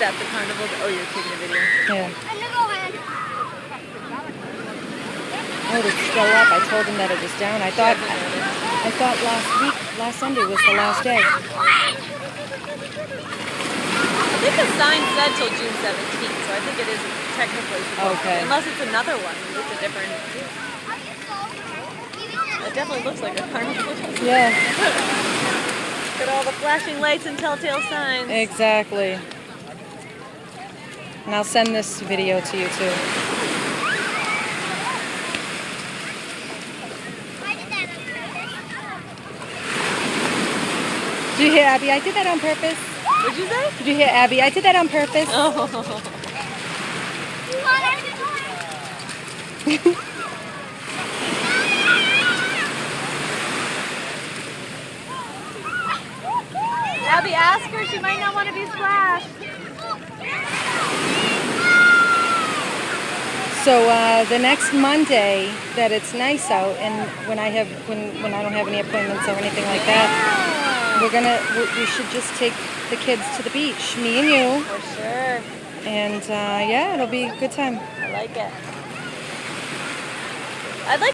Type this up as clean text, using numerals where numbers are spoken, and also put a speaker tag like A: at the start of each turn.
A: at the carnival. Oh, you're taking a video.
B: Yeah. Oh, it's still up. I told him that it was down. I thought last Sunday was the last day.
A: I think the sign said till June 17th, so I think it is technically supposed to be. Unless it's another one. It's a different... It definitely looks like a carnival.
B: Yeah.
A: Got all the flashing lights and telltale signs.
B: Exactly. And I'll send this video to you too. Did you hear Abby? I did that on purpose.
A: What'd you say?
B: Did you hear Abby? I did that on purpose.
A: Oh. Abby, ask her. She might not want to be splashed.
B: So the next Monday that it's nice out, and when I don't have any appointments or anything like that, we should just take the kids to the beach, me and you.
A: For sure.
B: And yeah, it'll be a good time.
A: I like it. I'd like